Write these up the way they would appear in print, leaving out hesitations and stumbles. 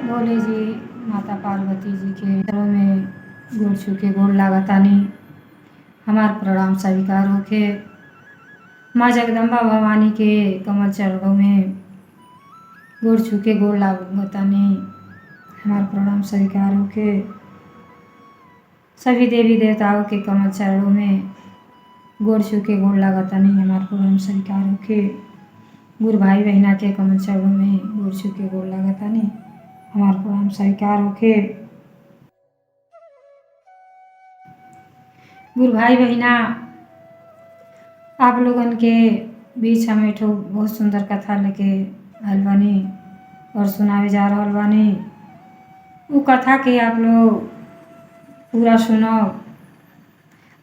भोले जी माता पार्वती जी के चरणों में गोड़ छू के गोड़ लागतानी। हमार प्रणाम स्वीकार होखे। माँ जगदम्बा भवानी के कमल चरणों में गोड़ छू के गोड़ लागतानी। हमार प्रणाम स्वीकार होखे। सभी देवी देवताओं के कमल चरणों में गोड़ छू के गोड़ लागतानी। हमार प्रणाम स्वीकार होखे। गुरु भाई बहना के कमल चरणों में गोड़ छू के गोड़ लागतानी। हमार प्रणाम स्वीकार होखे। गुरु भाई बहना, आप लोगन के बीच हम एक बहुत सुंदर कथा लेके आयल बानी और सुनावे जा रहल बानी। वो कथा के आप लोग पूरा सुनो,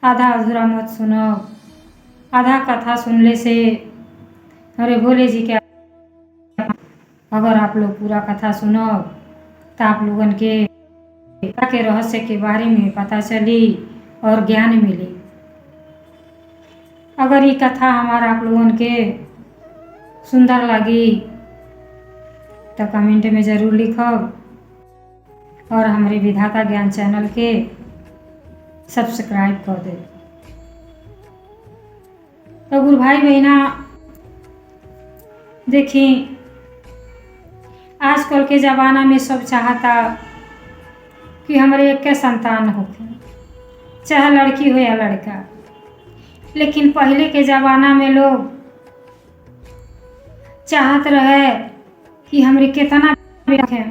आधा अधूरा मत सुनो। आधा कथा सुनले से अरे भोले जी के अगर आप लोग पूरा कथा सुनो तो आप लोगन के रहस्य के बारे में पता चली और ज्ञान मिली। अगर ये कथा हमारा आप लोगन के सुंदर लगी तो कमेंट में ज़रूर लिखो और हमारे विधाता ज्ञान चैनल के सब्सक्राइब कर दे। तो गुरु भाई बहना देखी, आजकल के ज़माना में सब चाहता कि हमारे एक के संतान हो, चाहे लड़की हो या लड़का। लेकिन पहले के ज़माना में लोग चाहत रहे कि हमरे कितना बेटा है,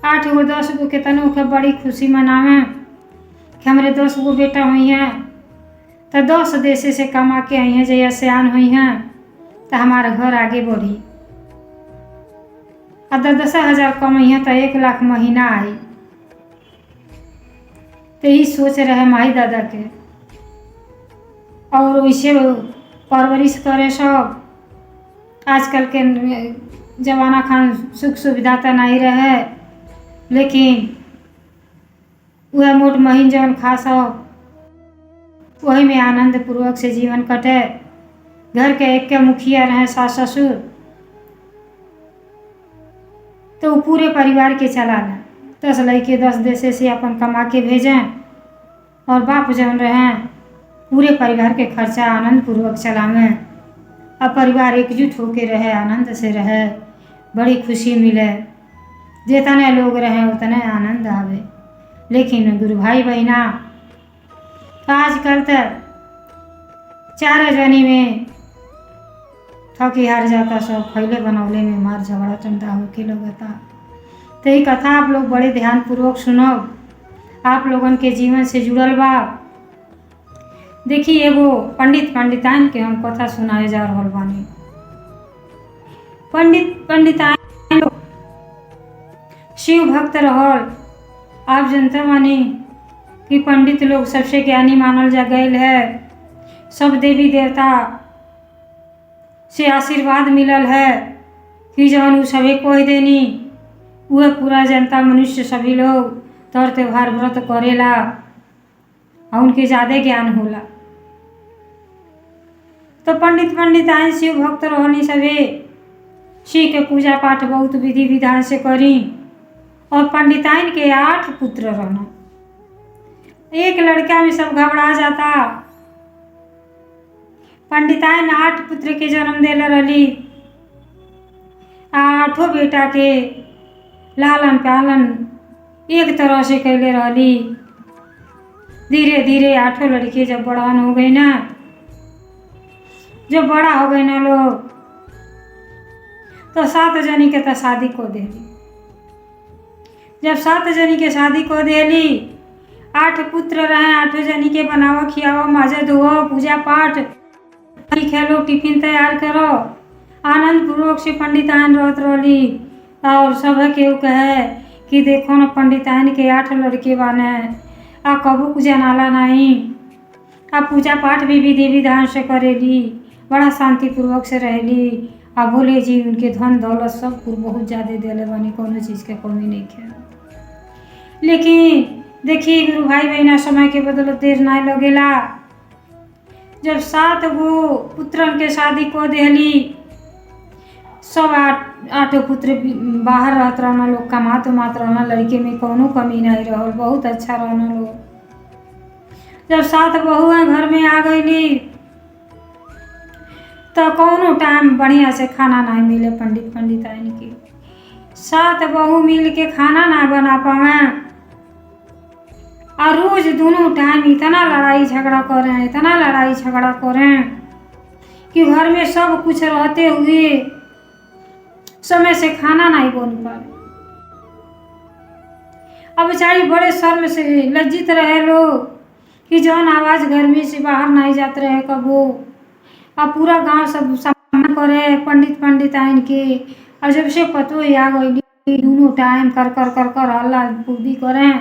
8 गो 10 गो कितनों के बड़ी खुशी मनावें कि हमारे 10 गो बेटा हुई हैं तो 10 देश से कमा के आई हैं, जैसे सियान हुई हैं तो हमारा घर आगे बढ़ी। और 10,000 कमाई हैं तो 1 लाख महीना आई। तो यही सोच रहे माई दादा के और वैसे परवरिश करे सब। आजकल के जमाना खान सुख सुविधा तो नहीं रहे, लेकिन वह मोट महीन जवन खा सब वही में आनंद पूर्वक से जीवन कटे। घर के एक के मुखिया रहे सास ससुर तो वो पूरे परिवार के चलाना। 10 लड़के 10 देश से अपन कमा के भेजें और बाप जौन रहे पूरे परिवार के खर्चा आनंद पूर्वक चलावें। अब परिवार एकजुट होके रहे, आनंद से रहे, बड़ी खुशी मिले। जितने लोग रहे उतने आनंद आवे। लेकिन गुरु भाई बहना आजकल तो 4 जनी में थकी हार जाता, सब फैले बनौले में मार झगड़ा टंडा होके लगता। तो ये कथा आप लोग बड़े ध्यान पूर्वक सुनो, आप लोगन के जीवन से जुड़ल बा। देखिए एगो पंडिताइन के हम कथा सुनाए जा रहल बानी। पंडिताइन शिव भक्त रहल। आप जनते बानी कि पंडित लोग सबसे ज्ञानी मानल जा गईल है। सब देवी देवता से आशीर्वाद मिलल है कि जवन उ सभी कह देनी वह पूरा जनता मनुष्य सभी लोग तर त्योहार व्रत करेला और उनके ज़्यादा ज्ञान होला। तो पंडिताइन शिव भक्त रहनी सभी शिव के पूजा पाठ बहुत विधि विधान से करी। और पंडिताइन के 8 पुत्र रहना। एक लड़का में सब घबरा जाता। पंडिताइन 8 पुत्र के जन्म देले रही। 8 बेटा के लालन पालन एक तरह से कैले रही। धीरे धीरे 8 लड़के जब बड़ान हो गई ना, जब बड़ा हो गई ना लोग, तो 7 जनी के तो शादी को देली। जब 7 जनी के शादी को देली, 8 पुत्र रहे, 8 जनी के बनावा खियावा माजे धोओ पूजा पाठ खेलो टिफिन तैयार करो, आनंद पूर्वक से पंडिताइन रहत रही। और सब केहू कहे कि देखो न पंडिताइन के 8 लड़के बाने, आ कबू कुछ जनाला नहीं, आ पूजा पाठ भी विधि विधान से करेली, बड़ा शांति पूर्वक से रहेली। आ भोले जी उनके धन दौलत सब बहुत ज़्यादा दिले बानी, कोनो चीज़ के कमी नहीं है। लेकिन देखिए गुरु भाई बहना, समय के बदलत देर नहीं लगेला। जब 7 गो पुत्रन के शादी को देली, सब आठों पुत्र बाहर रहत रहना लोग, कमात उमात रहना, लड़के में कोनो कमी नहीं रहल, बहुत अच्छा रहना लोग। जब 7 बहुएं घर में आ गईली तो कोनो टाइम बढ़िया से खाना नहीं मिले पंडित आइन के। 7 बहू मिल के खाना ना बना पावे और रोज दोनों टाइम इतना लड़ाई झगड़ा करें कि घर में सब कुछ रहते हुए समय से खाना नहीं बन पाए। अब बेचारी बड़े शर्म से लज्जित रहे लोग कि जौन आवाज घर में से बाहर नहीं जात रहे कबो। अब पूरा गांव सब सम्मान करे पंडित आइन के। और जब से पतो ही आ गई दोनों टाइम कर हल्ला बुद्धि करें,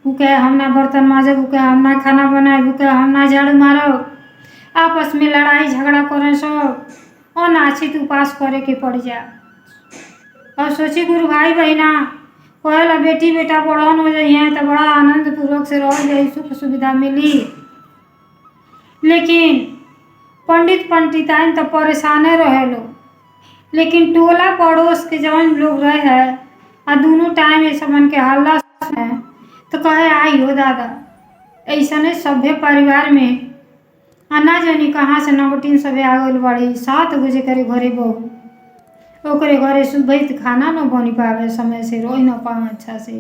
उके हम ना बर्तन माजब, उके हम ना खाना बनाए, उके हम ना झाड़ू मारब, आपस में लड़ाई झगड़ा करें सब और नाचित उपास करे के पड़ जा। और सोची गुरु भाई बहना कहला बेटी बेटा बड़न हो जाइए तो बड़ा आनंद पूर्वक से रह जाए, सुख सुविधा मिली। लेकिन पंडिताइन तो परेशाने रहे लोग। लेकिन टोला पड़ोस के जवन लोग रहे और दोनों टाइम ये समन के हल्ला है तो कहे आई हो दादा ऐसा नहीं सभ्य परिवार में ना जानी कहाँ से नवटीन सभे आ गई बड़ी। 7 बजे करे घरे बहू ओकरे घरे सुबह खाना न बनी पावे, समय से रोई न पावे अच्छा से।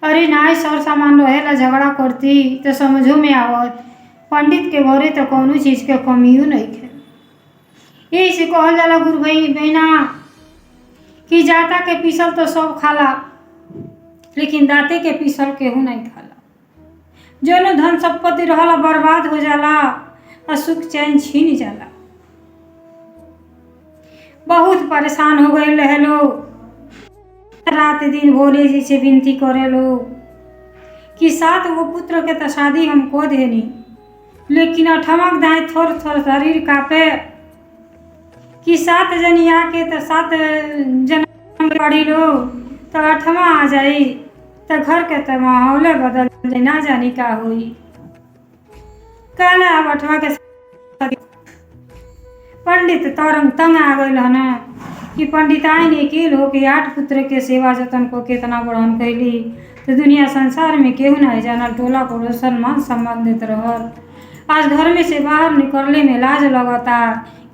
अरे नाई सर सामान रहेला झगड़ा करती तो समझो में आवत पंडित के घरे तो कोनो चीज के कमियो नहीं है। यही से कहल जाला गुरु भाई बहना कि जाता के पीसल तो सब खाला लेकिन दाते के पीसल केहू नहीं खाला। जो धन संपत्ति रहला बर्बाद हो जाला और सुख चैन छीन जाला। बहुत परेशान हो गए रहे लोग। रात दिन भोले जी से विनती करे लोग कि 7 वो पुत्र के तो शादी हम को देनी, लेकिन 8वां दाएं थोर शरीर कापे कि 7 जनी आके तो 7 जन पढ़ी लो तो 8वां आ जाई तो घर के तो माहौल बदल जाए, ना जानी का हुई। कहला अब 8वां के पंडित तंग आ गई है कि पंडिताइन अकेल हो के 8 पुत्र के सेवा जतन को कितना बड़न कैली तो दुनिया संसार में केहू नहीं जानल। टोला पड़ोसन मान सम्मान देते रहल। आज घर में से बाहर निकलने में लाज लगता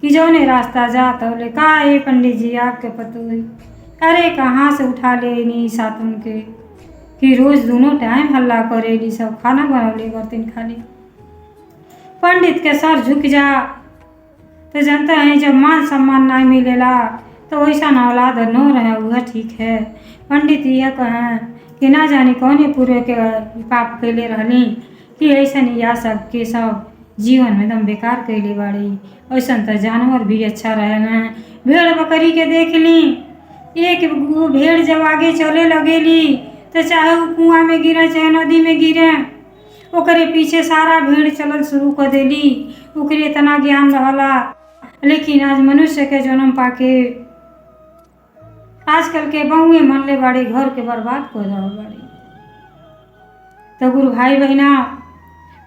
कि जौने रास्ता जात होले का ये पंडित जी आपके पतो है। अरे कहाँ से उठा ले नहीं साथ उनके कि रोज दोनों टाइम हल्ला करेली, सब खाना बनौले बर्तन खाली। पंडित के सर झुक जा तो जानता है जब मान सम्मान नहीं मिलेला तो वैसा औलाद न रहे वह ठीक है। पंडित यह कहें कि ना जानी कौन पूरे के पाप कैले रहली कि ऐसा नहीं या सब के सब जीवन में एकदम बेकार कैले बाड़ी। ऐसा तो जानवर भी अच्छा रहे। भेड़ बकरी के देख ली, एक भेड़ जब आगे चले लगेली तो चाहे वो कुआं में गिरे चाहे नदी में गिरे ओकरे पीछे सारा भेड़ चलल शुरू कर देली। ओकरे इतना ज्ञान रहला। लेकिन आज मनुष्य के जन्म पाके आजकल के बहुए मनले बाड़ी घर के बर्बाद कर रहा बाड़ी। तो गुरु भाई बहना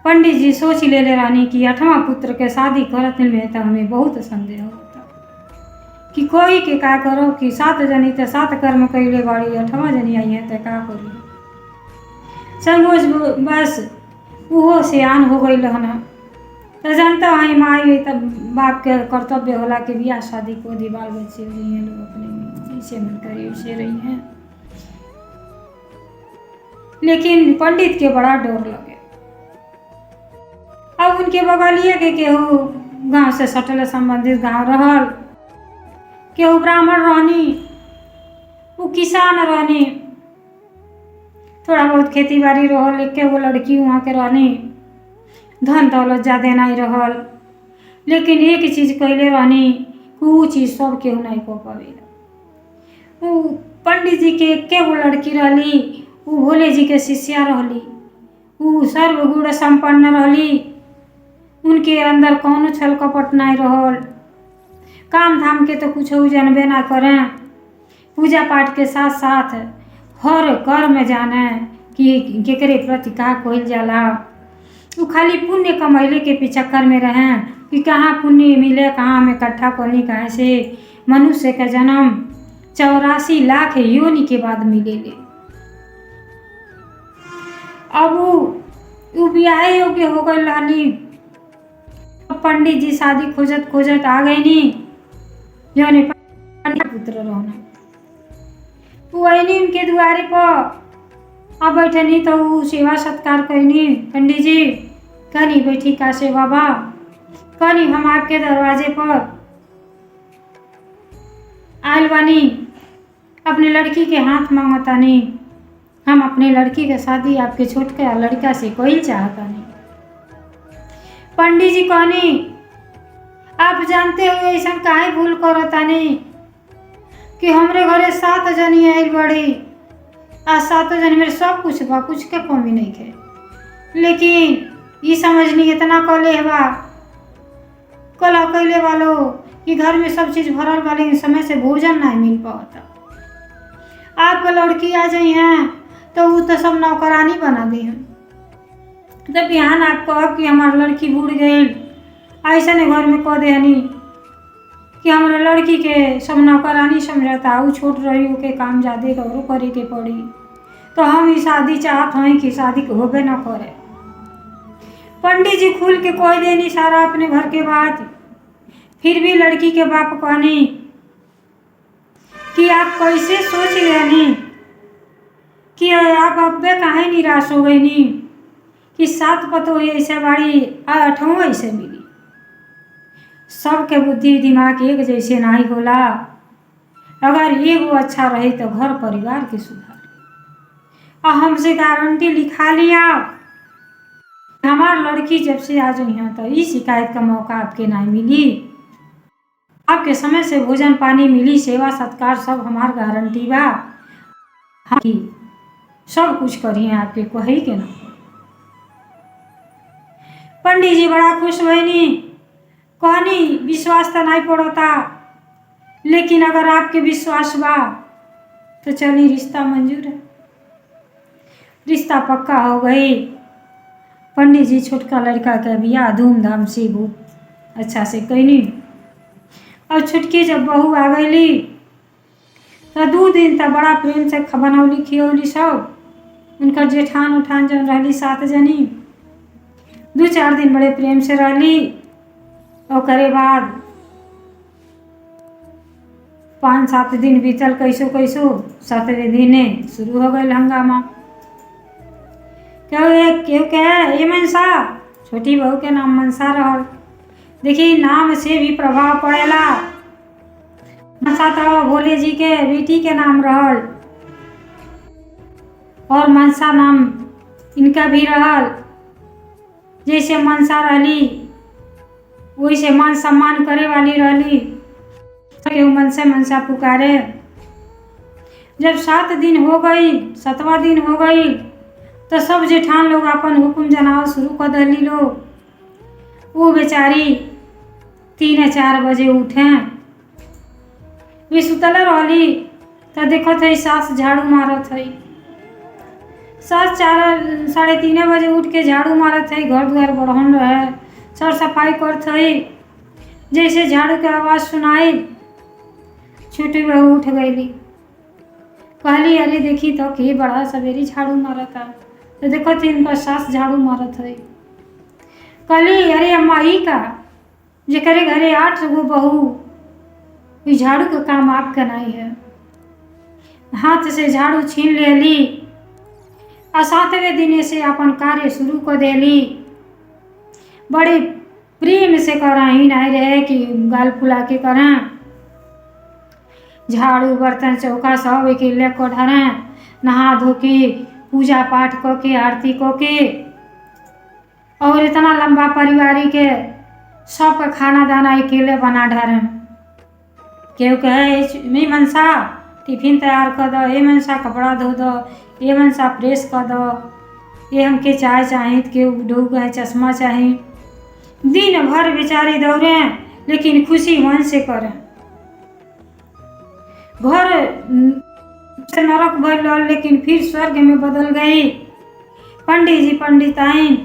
पंडित जी सोच ले रानी कि 8वां पुत्र के शादी करत में तो हमें बहुत संदेह होता कि कोई के का करो कि 7 जनी तो 7 कर्म कैले बाड़ी, 8वां जनी आई है तो का करी। संगोज बस वो सियान हो गई रहना तो जानता है माई तब बाप के कर्तव्य होला कि बियाह शादी को दी बाल बच्चे रही हैं लोग अपने में जैसे मन करे वैसे रही हैं। लेकिन पंडित के बड़ा डर लगे। अब उनके बगलिए के केहू गांव से सटल संबंधित गांव रहल, केहू ब्राह्मण रहनी, वो किसान रहनी, थोड़ा बहुत खेती बाड़ी रहल, एक वो लड़की वहाँ के रहनी, धन दौलत ज्यादा नहीं रहल। लेकिन एक चीज कैले रहनी वो चीज सब केहू नहीं को पावेला। वो पंडित जी के एक वो लड़की रहली, वो भोले जी के शिष्या रहली, वो सर्वगुण संपन्न रहली। उनके अंदर कौनो छल कपट नहीं रहल। काम धाम के तो कुछ जानबे ना करें। पूजा पाठ के साथ साथ हर कर्म जाने कि केकरे प्रति का कोई जाला। वो खाली पुण्य कमैले के पिचक्कर में रहें कि कहाँ पुण्य मिले, कहाँ हमें इकट्ठा करनी, कहाँ से मनुष्य का जन्म 84 लाख योनि के बाद मिलेले। अब उ ब्याह योग्य हो गई रहनी। पंडित जी शादी खोजत खोजत आ गई नी, जौन पंडित पुत्र रहना। वो आईनी उनके द्वारे पर आ बैठनी तो उ सेवा सत्कार कैनी। पंडित जी कहनी बैठी काशे बाबा, कहनी हम आपके दरवाजे पर आयल बानी, अपने लड़की के हाथ मांगतानी। हम अपने लड़की के शादी आपके छोटका लड़का से कोई चाहतानी। पंडित जी कहनी आप जानते हो ऐसा काहे भूल करतानी कि हमरे घरे 7 जनी आयल बड़ी आ 7 जनी मेरे सब कुछ बा, कुछ के कमी नहीं है, लेकिन ये समझनी इतना कले बा कला कैले वालो कि घर में सब चीज भरल बा लेकिन समय से भोजन नहीं मिल पाता। आपका लड़की आ जाई हैं तो वो तो सब नौकरानी बना दी हैं। तो बिहान आप कह कि हमार लड़की बूढ़ गई, ऐसा ने घर में कह देनी कि हमारे लड़की के सब नौकरानी समझता, वो छोट रही हो के काम ज़्यादा करो करे के पड़ी। तो हम ही शादी चाहत हैं कि शादी होबे न करे। पंडित जी खुल के कह देनी सारा अपने घर के बात। फिर भी लड़की के बाप कहनी कि आप कैसे सोच लेनी कि आप अब्बे काहे निराश हो गई नी कि 7 पतो ऐसे बाड़ी 8वां ऐसे मिली। सबके बुद्धि दिमाग एक जैसे नहीं होला। अगर एगो अच्छा रही तो घर परिवार के सुधार। और हमसे गारंटी लिखा लिया, हमार लड़की जब से आ जाई हैं तो इस शिकायत का मौका आपके नहीं मिली। आपके समय से भोजन पानी मिली, सेवा सत्कार सब हमार गारंटी बा। हम सब कुछ करिए आपके कही के ना। पंडित जी बड़ा खुश भईनी, कहनी विश्वास तो नहीं पड़ता, लेकिन अगर आपके विश्वास बा तो चली रिश्ता मंजूर है। रिश्ता पक्का हो गई। पंडित जी छोटका लड़का के बियाह धूमधाम से बहुत अच्छा से कैनी। और छुटकी जब बहू आ गई तो 2 दिन तक बड़ा प्रेम से बनौली खियौली सब। उनका जेठान उठान जन रही 7 जनी, 2-4 दिन बड़े प्रेम से रही। और करे बाद 5-7 दिन बीतल कैसो 7वें दिने शुरू हो गए हंगामा। क्यों कहे ये मनसा, छोटी बहू के नाम मनसा रहल। देखिए नाम से भी प्रभाव पड़ेला। मनसा तो भोले जी के बेटी के नाम रहल और मनसा नाम इनका भी रहल। जैसे मनसा रहली वैसे मान सम्मान करे वाली रहली। केहू मन से मनसा पुकारे। जब 7 दिन हो गई, 7वां दिन हो गई तो सब जेठान लोग अपन हुक्म जनाव शुरू कर दिली लोग। वो बेचारी 3-4 बजे उठे, वे सुतल रहली तो देखो थे सास झाड़ू मारत है। सास 4-3 बजे उठ के झाड़ू मारत है, घर द्वार बढ़न रहे, सर सफाई करत है। जैसे झाड़ू के आवाज़ सुनाई छोटी बहू उठ गई। कहली अरे देखी तो कि बड़ा सवेरी झाड़ू मारता, तो देखो थी इनका सास झाड़ू मारत है। कहली अरे अम्मा ही का जेकरे घरे 8 गो बहू, झाड़ू का काम आपका नहीं है। हाथ से झाड़ू छीन लेली और 7वें दिन से अपन कार्य शुरू कर देली। बड़े प्रेम से करा ही नहीं रहे कि गाल फुला के करें। झाड़ू बर्तन चौका सब एक लेकर ढरें, नहा धो के पूजा पाठ क के आरती क के। और इतना लंबा परिवारी के सबका खाना दाना अकेले बना ढरें। केहू कहे मैं मनसा टिफिन तैयार कर दो, ये मनसा कपड़ा धो दो, ये मनसा प्रेस कर दो, ये हमके चाय चाहिए, केहू डूब गए चश्मा चाहिए। दिन भर बेचारी दौड़ें लेकिन खुशी मन से करें। घर से नरक भइल लेकिन फिर स्वर्ग में बदल गई। पंडित जी पंडिताइन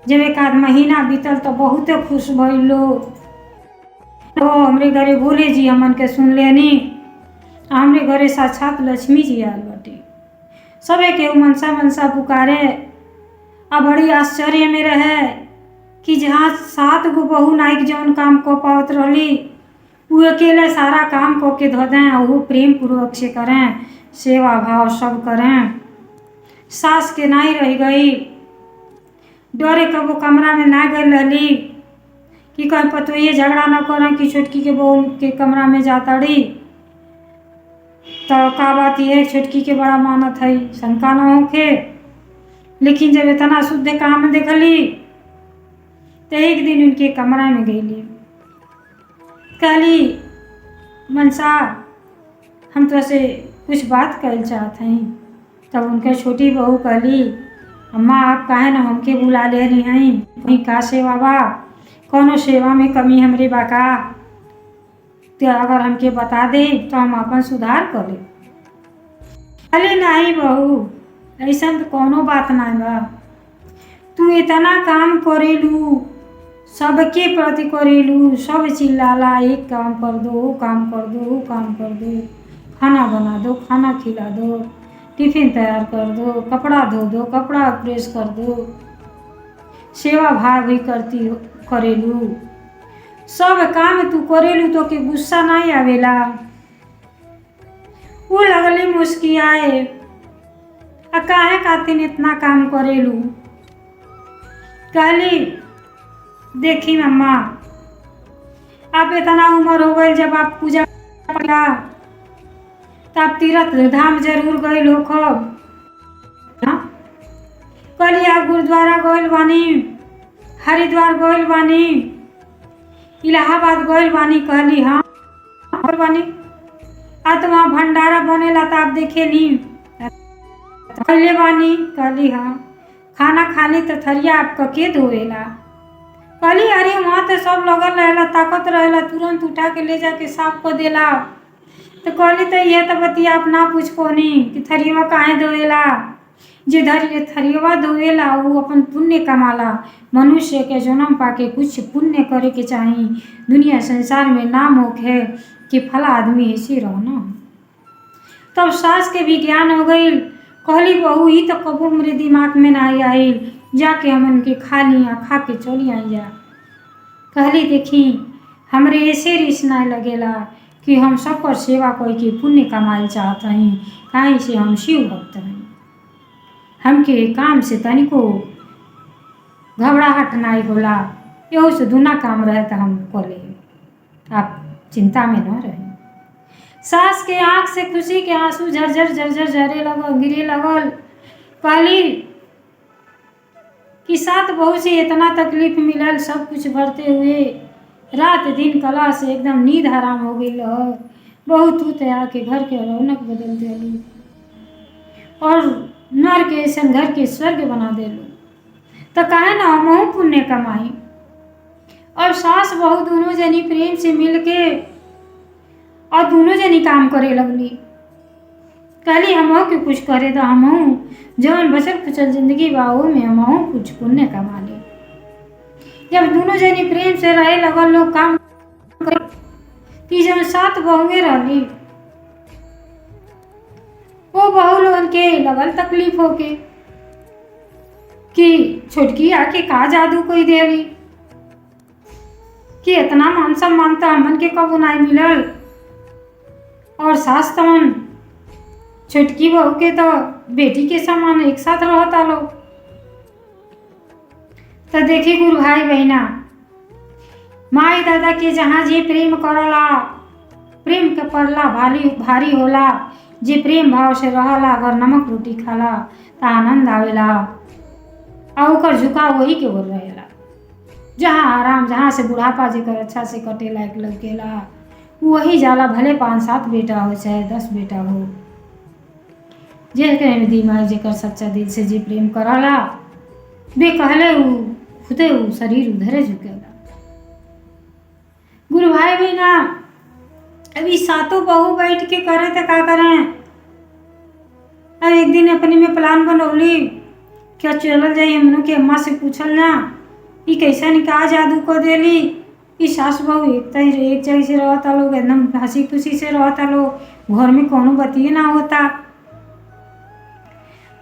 जब 1 आध महीना बीतल तो बहुत खुश भइल लोग। ओ हमरे घरे भोले जी हमन के सुन लेनी। हमरे घरे साक्षात लक्ष्मी जी आल बाटे। सबे के मनसा मनसा पुकारे। अब बड़ी आश्चर्य में रहे कि जहाँ 7 गो बहू नाइक जौन काम को पावत रहली वो अकेले सारा काम को के धो दें और वो प्रेम पूर्वक से करें, सेवा भाव सब करें। सास के नाई रह गई, डरे कबो कमरा में ना गई रहली कि कहीं पतो ये झगड़ा न करें कि छोटकी के बहू के कमरा में जाता रही। तो का बात ये छोटकी के बड़ा मानत है, शंका न होके। लेकिन जब इतना शुद्ध काम देखली तो एक दिन उनके कमरा में गईली, कहली मनसा हम तो से कुछ बात कर चाहते हैं। तब उनके छोटी बहू कहली अम्मा आप काहे ना हमके बुला ले रही हैं, कहीं का सेवा बा, कौनो सेवा में कमी हमरे बाका तो अगर हमके बता दे तो हम अपन सुधार कर ले। अरे नहीं बहू ऐसा तो कोनो बात नहीं बा, तू इतना काम करेलू सबके प्रति करेलू, सब चिल्लाला एक काम कर दो वो काम कर दो वो काम कर दो, खाना बना दो खाना खिला दो, टिफिन तैयार कर दो, कपड़ा धो दो कपड़ा प्रेस कर दो, सेवा भाव भी करती हो करेलू, सब काम तू करेलू तो के गुस्सा नहीं आवेला। वो लगली मुस्कियाए काहे खातिर इतना काम करेलू। कहली देखी मम्मा आप इतना उम्र हो गई जब आप पूजा पड़ा तब तीर्थ धाम जरूर गए लोग। कहली आप गुरुद्वारा गइल बानी, हरिद्वार गइल बानी, इलाहाबाद गइल बानी। कहली हाँ बानी। तो वहाँ भंडारा बनेला तो आप देखे नहीं कहले बानी। कहली हाँ खाना खाली तो थरिया आपका के धोएला। कहली अरे वहाँ तो सब लगल रहेला, ताकत रहेला, तुरंत उठा के ले जाके साफ कर देला। तो कहली तो यह तो बतिया आप ना पूछ पोनी कि थरिया काहे धोएला। जे थरिया धोएला वो अपन पुण्य कमाला। मनुष्य के जन्म पाके कुछ पुण्य करे के चाही, दुनिया संसार में नाम होखे कि फला आदमी ऐसे रहना। तब सास के भी ज्ञान हो गई। कहली बहू ही तो कबो मेरे दिमाग में ना आई, जाके हम उनके खा लिया खा के चली आई जा। कहली देखी हमरे ऐसे रिस ना लगेला कि हम सब पर सेवा कोई के पुण्य कमाए चाहते हैं, काहे से हम शिव भक्त हैं। हमके काम से तनिको घबराहट नहीं होला, यहो से दूना काम रहे तो हम कोले, आप चिंता में न रहे। सास के आँख से खुशी के आंसू झरझर झरझर झरे लगल, गिरे लगल। कहली कि 7 बहू से इतना तकलीफ मिलल, सब कुछ भरते हुए रात दिन कला से एकदम नींद हराम हो गई। बहू तू तो आके घर के रौनक बदल देलू और नर के ऐसा घर के स्वर्ग बना देलू, तो काहे ना हम पुण्य कमाई। और सास बहू दोनों जनी प्रेम से मिल के और दोनों जनी काम करे लगली। कहली हमहू के कुछ करे तो हमहू जौन बचल खुचल जिंदगी बाऊ में हमहू कुछ पुण्य कमा ले। जब दोनों जनी प्रेम से रहे लगल लोग काम कि जब 7 बहुएं रहली वो बहू लोगन के लगल तकलीफ होके कि छोटकी आके का जादू कोई देली कि इतना मान सम्मान तो हमन के कबू नहीं मिलल। और सास तमन छोटकी बहू के तो बेटी के समान एक साथ रहता लोग। तो देखी गुरु भाई बहना माई दादा के जहाँ जे प्रेम करला, प्रेम के पड़ला भारी होला। जे प्रेम भाव से रहला, अगर नमक रोटी खाला तो आनंद आवेला और ओकर झुकाव वही के ओर रहेला। जहाँ आराम, जहाँ से बुढ़ापा जेकर अच्छा से कटेला एक लगेला वही जाला, भले 5-7 बेटा हो चाहे 10 बेटा हो। जेकर दिमाग जेकर सच्चा दिल से जे प्रेम करला बे कहले खुदे शरीर उधरे झुकेला। गुरु भाई बहना अभी 7 बहू बैठ के करे तो का करें। अब एक दिन अपने में प्लान बनौली क्या चलल जाए, हम लोग के अम्मा से पूछल ना कि कैसा निकाह जादू को देली ई सास बहू एक जगह से रहता लोग, एकदम हंसी खुशी से रहता लोग, घर में कोनो बतिये ना होता।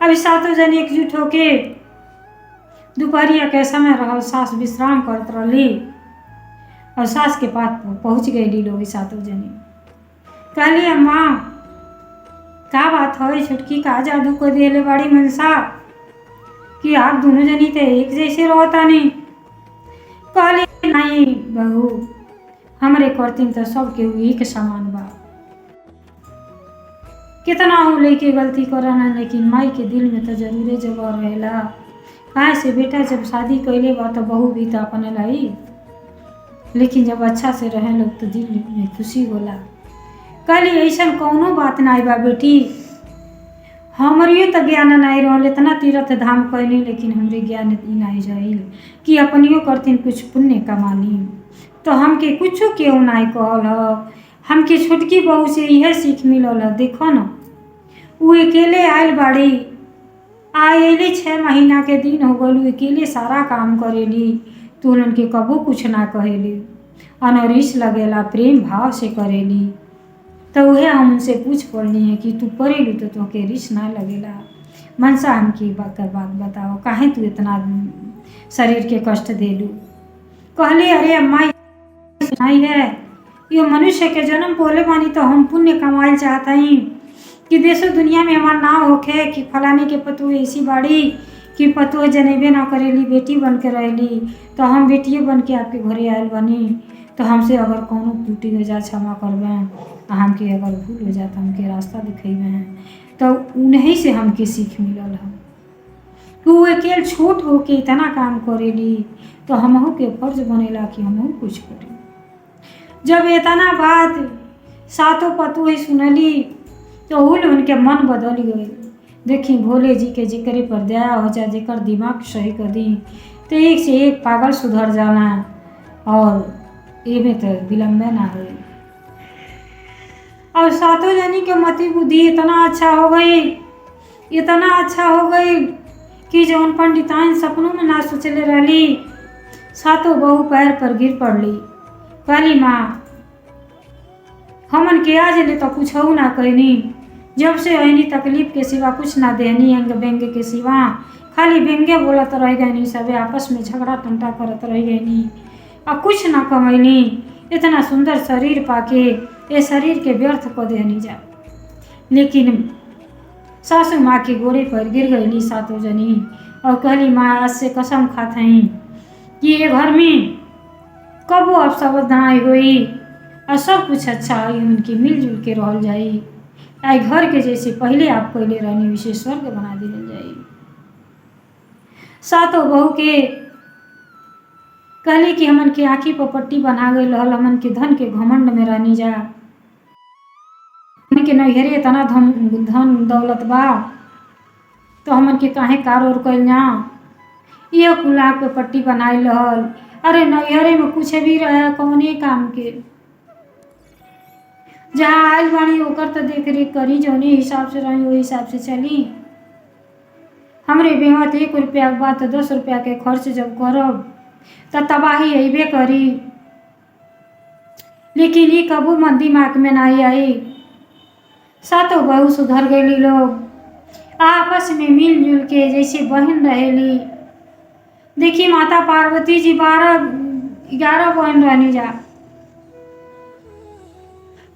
अभी सातों जन एकजुट होके दोपहरिया के समय रहल, सास विश्राम करत रही और सास के पास पहुँच गई लोग सातों जनी। कहली अम्मा का बात है, छुटकी का जादू को देले बड़ी मनसा कि आप दोनों जनी थे एक जैसे रहता नहीं। कहली नहीं बहू, हमरे करतीन तो सबके एक समान बा, कितना हो लेके गलती करना, लेकिन माई के दिल में तो जरूरे जगह रहेला। काहे से बेटा जब शादी कैले बा तो बहू भी तो अपने लाई, लेकिन जब अच्छा से रहे लोग तो दिल में खुशी होला। कहली ऐसा कौनो बात नहीं बा बेटी, हमरियो तो ज्ञान नहीं रहल, इतना तीर्थ धाम कैली लेकिन हमरे ज्ञान नहीं जाइल कि अपनियो करतीन कुछ पुण्य कमा ली, तो हमके कुछ क्यों नहीं कहल। हमके छोटकी बहू से यह सीख मिलल है। देखो न वो अकेले आयल बाड़ी, आएली 6 महीना के दिन हो गल, अकेले सारा काम करेली, तो उनके कबो कुछ ना कहेली, अनरिस लगेला, प्रेम भाव से करेली। तो वह हम उनसे पूछ पड़नी है कि तू करेलू तो तुहके रिस ना लगेला। मनसा हमकी बात बताओ, काहे तू इतना शरीर के कष्ट देलू। कहली अरे अम्मा नहीं है, ये मनुष्य के जन्म बोले बानी तो हम पुण्य कमाइल चाहता ही कि देशो दुनिया में हमार नाम होखे कि फलाने के पतु ऐसी बाड़ी कि पतु जनेबे ना करेली, बेटी बन के रहेली, तो हम बेटिए बन के आपके घरे आयल बनी, तो हमसे अगर कोनो त्रुटि हो जा क्षमा करबें, हमके अगर भूल हो जाता हमके रास्ता दिखेबे हैं। तो उन्हीं से हमके सीख मिलल है कि वो अकेले छोट होके इतना काम करेली, तो हमहू के फर्ज बनेला कि हमहू कुछ करी। जब इतना बात सातों पतु ही सुनली तो उनके मन बदल गए। देखी भोले जी के जिक्र पर दया हो जाए, जेकर दिमाग सही कर दी तो एक से एक पागल सुधर जाना और ये तो विलम्बे ना हो। और सातों जनी के मति बुद्धि इतना अच्छा हो गई, इतना अच्छा हो गई कि जौन पंडिताइन सपनों में ना सोचले रहली, सातों बहू पैर पर गिर पड़ली। कहली माँ हमन के आज ले तो कुछ हो ना कहनी, जब से ऐनी तकलीफ के सिवा कुछ ना देनी, अंग व्यंग के सिवा खाली व्यंगे बोलत रह गई, सबे आपस में झगड़ा टंटा करत रह गई और कुछ ना कमैनी। इतना सुंदर शरीर पाके ये शरीर के व्यर्थ को देनी जा। लेकिन सासू माँ के गोड़े पर गिर गई सातों जनी और कहली माँ आज से कसम खात हई कि ये घर में कबो अब सावधानी हुई और सब कुछ अच्छा हुई, उनकी मिलजुल के रहल जाई, आई घर के जैसे पहले आप पहले रहनी वैसे स्वर्ग बना दिल जाई। सातों बहू के कहली कि हमन के आँखी पर पट्टी बना गई रहल, हमन के धन के घमंड में रहनी जा, हमन के नैहरे इतना धन दौलत बा तो हमन के काहे कार और कैल जा, ये कुला पे पट्टी बनाई रहल। अरे नैहरे में कुछ भी रहे कौने काम के, जहाँ आयल बाणी ओकर तो देख रेख करी, जौने हिसाब से रही वही हिसाब से चली। हमरे बेहत 1 रुपया के बाद 10 रुपया के खर्च जब करब तो तबाही अबे करी, लेकिन ये कबू मन दिमाग में नहीं आई। सातों बहू सुधर गई लोग, आपस में मिलजुल के जैसे बहन रहेली। देखी माता पार्वती जी 11 बहन रहनी जा,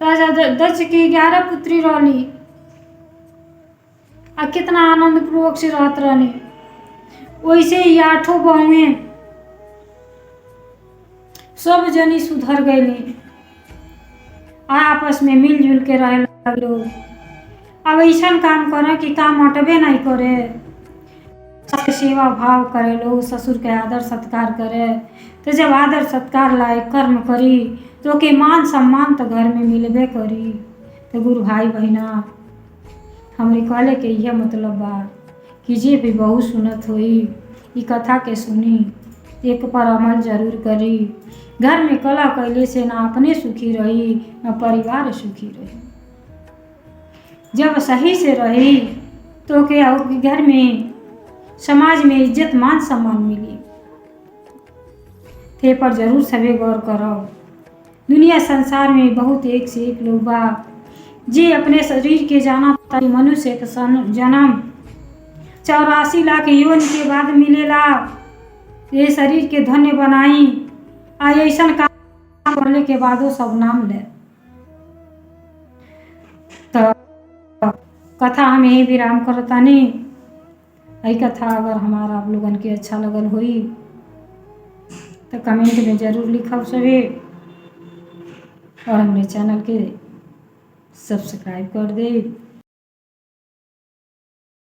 राजा दक्ष की 11 पुत्री रहली आ कितना आनंद पूर्वक से रहत रहनी। वैसे ही 8 बहुएं सब जनी सुधर गई, आपस में मिलजुल के रहे लोग। अब ऐसा काम करे कि काम हटबे नहीं करे, सबके सेवा भाव करे लोग, ससुर के आदर सत्कार करे, तो जब आदर सत्कार लायक कर्म करी तो के मान सम्मान तो घर में मिलबे करी। तो गुरु भाई बहना हमरे कहले के यह मतलब बा कि जे भी बहू सुनत होई ई कथा के सुनी, एक पर अमल जरूर करी। घर में कला कैले से ना अपने सुखी रही ना परिवार सुखी रही। जब सही से रही तो के घर में समाज में इज्जत मान सम्मान मिली। थे पर जरूर सभी गौर करो। दुनिया संसार में बहुत एक से एक लोग बा जे अपने शरीर के जाना था मनुष्य के जन्म 84 लाख योनि के बाद मिलेला। ये शरीर के धन्य बनाई आ ऐसा काम करने के बाद सब नाम ले। तो कथा हम यही विराम करतानी। यही कथा अगर हमारा आप लोगन के अच्छा लगल हुई तो कमेंट में ज़रूर लिखब सभी और हमने चैनल के सब्सक्राइब कर दे।